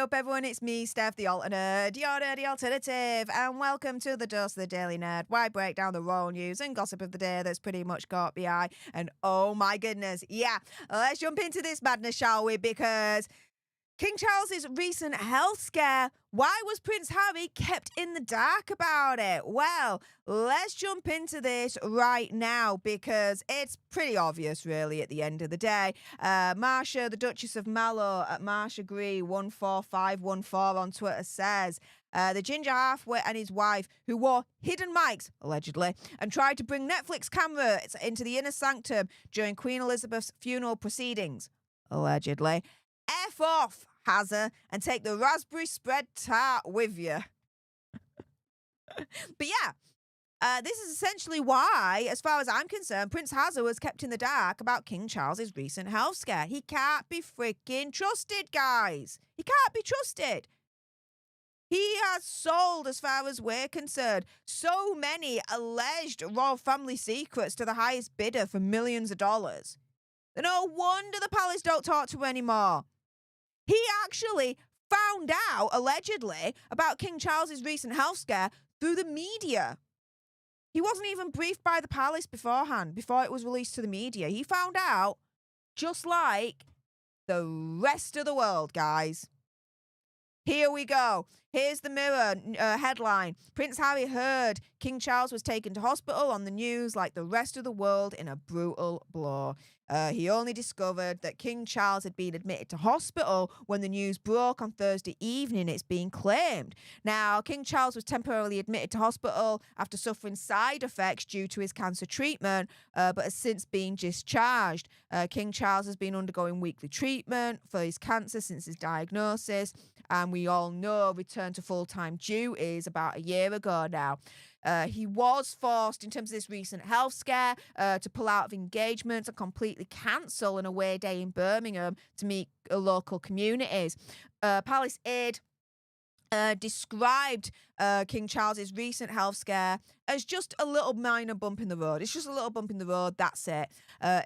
up, everyone? It's me, Stef The Alter Nerd, your nerdy alternative, and welcome to the Dose of the Daily Nerd, where I break down the royal news and gossip of the day that's pretty much caught the eye. And oh my goodness, yeah, let's jump into this madness, shall we? Because King Charles's recent health scare. Why was Prince Harry kept in the dark about it? Well, let's jump into this right now because it's pretty obvious, really, at the end of the day. Marsha, the Duchess of Mallow, at MarshaGree14514 on Twitter says, the ginger halfwit and his wife, who wore hidden mics, allegedly, and tried to bring Netflix cameras into the inner sanctum during Queen Elizabeth's funeral proceedings, allegedly. F off, Hazza, and take the raspberry spread tart with you. But yeah, this is essentially why, as far as I'm concerned, Prince Hazza was kept in the dark about King Charles's recent health scare. He can't be freaking trusted, guys. He can't be trusted. He has sold, as far as we're concerned, so many alleged royal family secrets to the highest bidder for millions of dollars. No wonder the palace don't talk to him anymore. He actually found out, allegedly, about King Charles's recent health scare through the media. He wasn't even briefed by the palace beforehand, before it was released to the media. He found out just like the rest of the world, guys. Here we go. Here's the Mirror headline. Prince Harry heard King Charles was taken to hospital on the news like the rest of the world in a brutal blow. He only discovered that King Charles had been admitted to hospital when the news broke on Thursday evening, it's being claimed. Now, King Charles was temporarily admitted to hospital after suffering side effects due to his cancer treatment, but has since been discharged. King Charles has been undergoing weekly treatment for his cancer since his diagnosis, and we all know returned to full-time duties about a year ago now. He was forced, in terms of this recent health scare, to pull out of engagements and completely cancel an away day in Birmingham to meet local communities. Palace Aid described King Charles's recent health scare as just a little minor bump in the road. It's just a little bump in the road, that's it.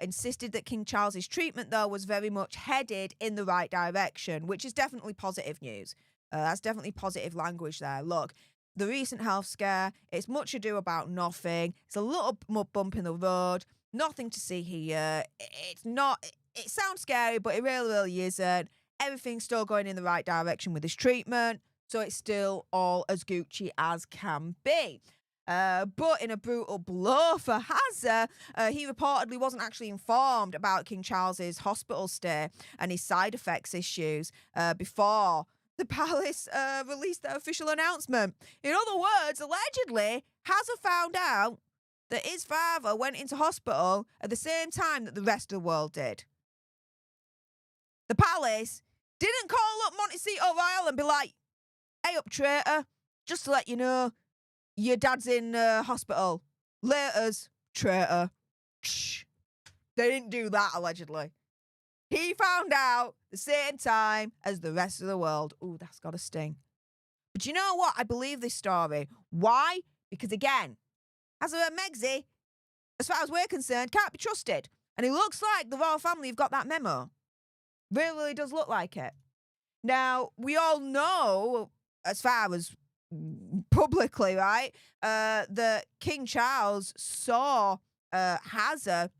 Insisted that King Charles's treatment, though, was very much headed in the right direction, which is definitely positive news. That's definitely positive language there. Look, the recent health scare, it's much ado about nothing. It's a little more bump in the road. Nothing to see here. It's not, it sounds scary, but it really isn't. Everything's still going in the right direction with his treatment. So it's still all as Gucci as can be. But in a brutal blow for Hazza, he reportedly wasn't actually informed about King Charles's hospital stay and his side effects issues before the palace released their official announcement. In other words, allegedly, Hazza found out that his father went into hospital at the same time that the rest of the world did. The palace didn't call up Montecito Royal and be like, hey up, traitor, just to let you know, your dad's in hospital. Laters, traitor. Shh. They didn't do that, allegedly. He found out the same time as the rest of the world. Ooh, that's got to sting. But you know what? I believe this story. Why? Because, again, as a Megsy, as far as we're concerned, can't be trusted. And it looks like the royal family have got that memo. Really does look like it. Now, we all know, as far as publicly, right, that King Charles saw Hazza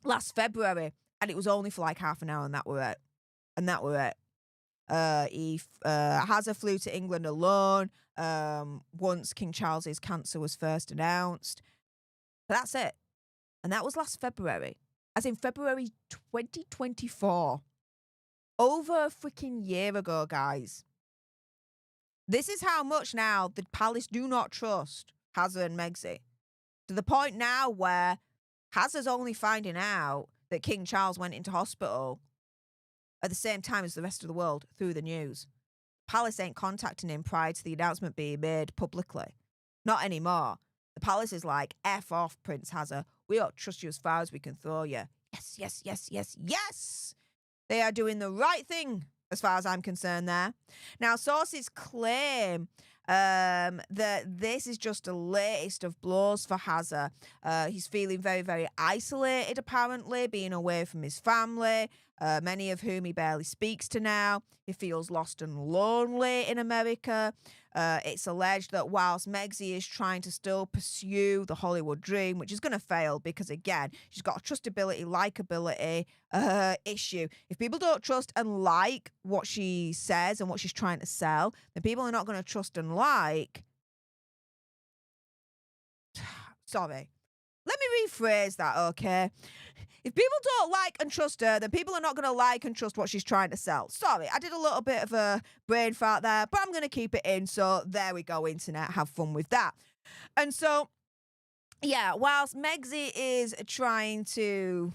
last February, and it was only for like half an hour, and that were it. Hazza flew to England alone once King Charles's cancer was first announced. But that's it. And that was last February, as in February 2024. Over a freaking year ago, guys. This is how much now the palace do not trust Hazza and Megsy. To the point now where Hazza's only finding out that King Charles went into hospital at the same time as the rest of the world through the news. Palace ain't contacting him prior to the announcement being made publicly. Not anymore. The palace is like, F off, Prince Hazza. We don't trust you as far as we can throw you. Yes, yes, yes, yes, yes! They are doing the right thing, as far as I'm concerned there. Now, sources claim that this is just the latest of blows for Hazza. He's feeling very, very isolated, apparently, being away from his family. many of whom he barely speaks to now. He feels lost and lonely in America. It's alleged that whilst Megxie is trying to still pursue the Hollywood dream, which is going to fail because, again, she's got a trustability, likability issue. If people don't trust and like what she says and what she's trying to sell, then people are not going to trust and like. Sorry. Let me rephrase that, okay? If people don't like and trust her, then people are not going to like and trust what she's trying to sell. Sorry, I did a little bit of a brain fart there, but I'm going to keep it in. So there we go, internet. Have fun with that. And so, yeah, whilst Megxie is trying to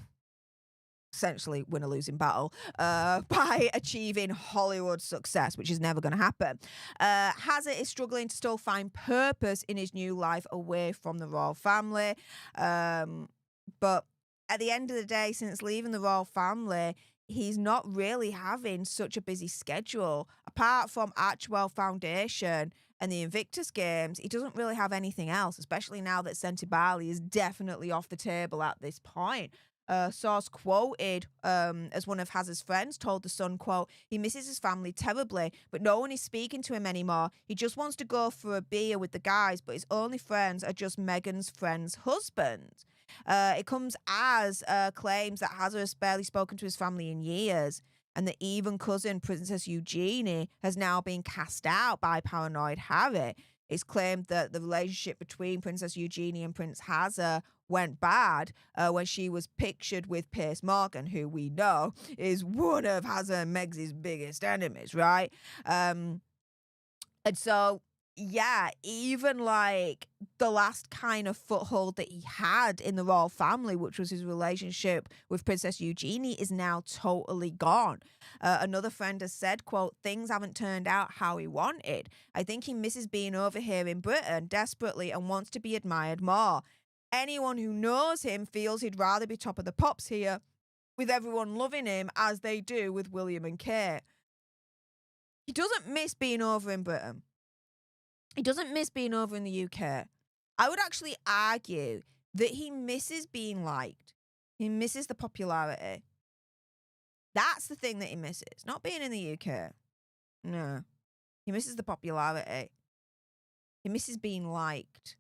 essentially win a losing battle by achieving Hollywood success, which is never going to happen, Hazard is struggling to still find purpose in his new life away from the royal family. But at the end of the day, since leaving the royal family, he's not really having such a busy schedule. Apart from Archwell Foundation and the Invictus Games, he doesn't really have anything else, especially now that Sentibali is definitely off the table at this point. Source quoted as one of Hazard's friends told The Sun, quote, "He misses his family terribly, but no one is speaking to him anymore. He just wants to go for a beer with the guys, but his only friends are just Meghan's friend's husband." It comes as claims that Hazard has barely spoken to his family in years, and that even cousin Princess Eugenie has now been cast out by paranoid Harry. It's claimed that the relationship between Princess Eugenie and Prince Hazard went bad when she was pictured with Piers Morgan, who we know is one of Hazard and Megxie's biggest enemies, right? And so, yeah, even like the last kind of foothold that he had in the royal family, which was his relationship with Princess Eugenie, is now totally gone. Another friend has said, quote, "Things haven't turned out how he wanted. I think he misses being over here in Britain desperately and wants to be admired more. Anyone who knows him feels he'd rather be top of the pops here, with everyone loving him as they do with William and Kate." He doesn't miss being over in Britain. He doesn't miss being over in the UK. I would actually argue that he misses being liked. He misses the popularity. That's the thing that he misses. Not being in the UK. No. He misses the popularity. He misses being liked,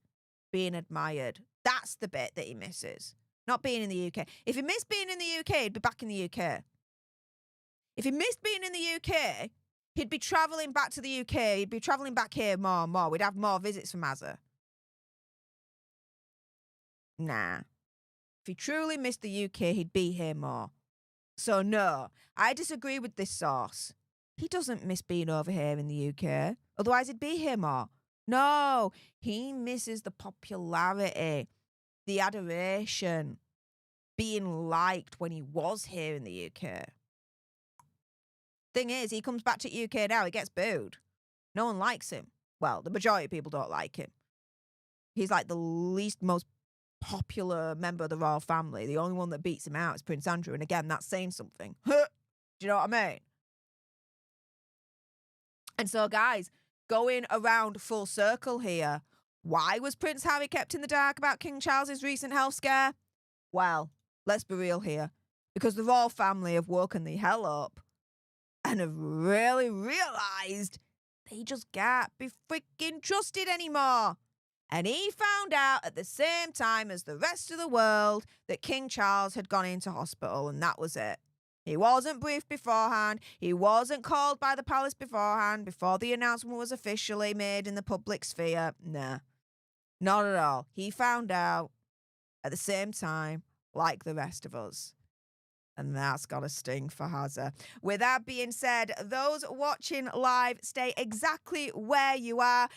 being admired. That's the bit that he misses. Not being in the UK. If he missed being in the UK, he'd be back in the UK. If he missed being in the UK, he'd be travelling back to the UK. He'd be travelling back here more and more. We'd have more visits from Hazard. Nah. If he truly missed the UK, he'd be here more. So no, I disagree with this source. He doesn't miss being over here in the UK. Otherwise, he'd be here more. No, he misses the popularity, the adoration, being liked when he was here in the UK. Thing is, he comes back to UK now, he gets booed. No one likes him. Well, the majority of people don't like him. He's like the least most popular member of the royal family. The only one that beats him out is Prince Andrew. And again, that's saying something. Do you know what I mean? And so, guys, going around full circle here, why was Prince Harry kept in the dark about King Charles's recent health scare? Well, let's be real here. Because the royal family have woken the hell up and have really realised they just can't be freaking trusted anymore. And he found out at the same time as the rest of the world that King Charles had gone into hospital, and that was it. He wasn't briefed beforehand. He wasn't called by the palace beforehand, before the announcement was officially made in the public sphere. Nah, not at all. He found out at the same time like the rest of us. And that's got to sting for Hazard. With that being said, those watching live, stay exactly where you are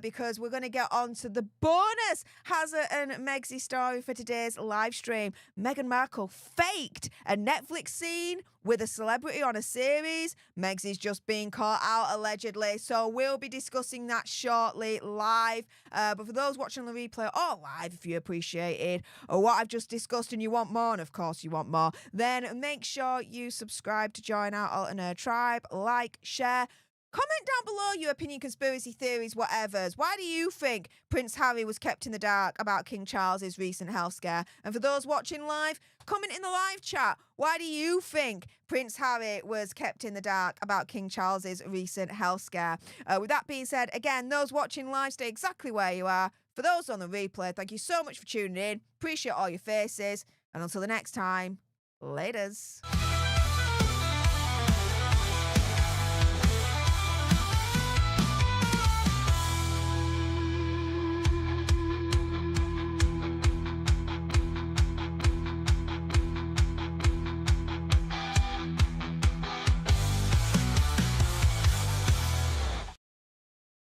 because we're going to get on to the bonus Hazard and Megxie story for today's live stream. Meghan Markle faked a Netflix scene with a celebrity on a series. Megxie's just being caught out allegedly. So we'll be discussing that shortly live. But for those watching the replay or live, if you appreciated what I've just discussed and you want more, and of course you want more, then make sure you subscribe to join our Alter Nerd tribe, like, share, Comment down below your opinion, conspiracy theories, whatevers. Why do you think Prince Harry was kept in the dark about King Charles's recent health scare? And for those watching live, comment in the live chat. Why do you think Prince Harry was kept in the dark about King Charles's recent health scare? With that being said, again, those watching live, stay exactly where you are. For those on the replay, thank you so much for tuning in. Appreciate all your faces. And until the next time, laters.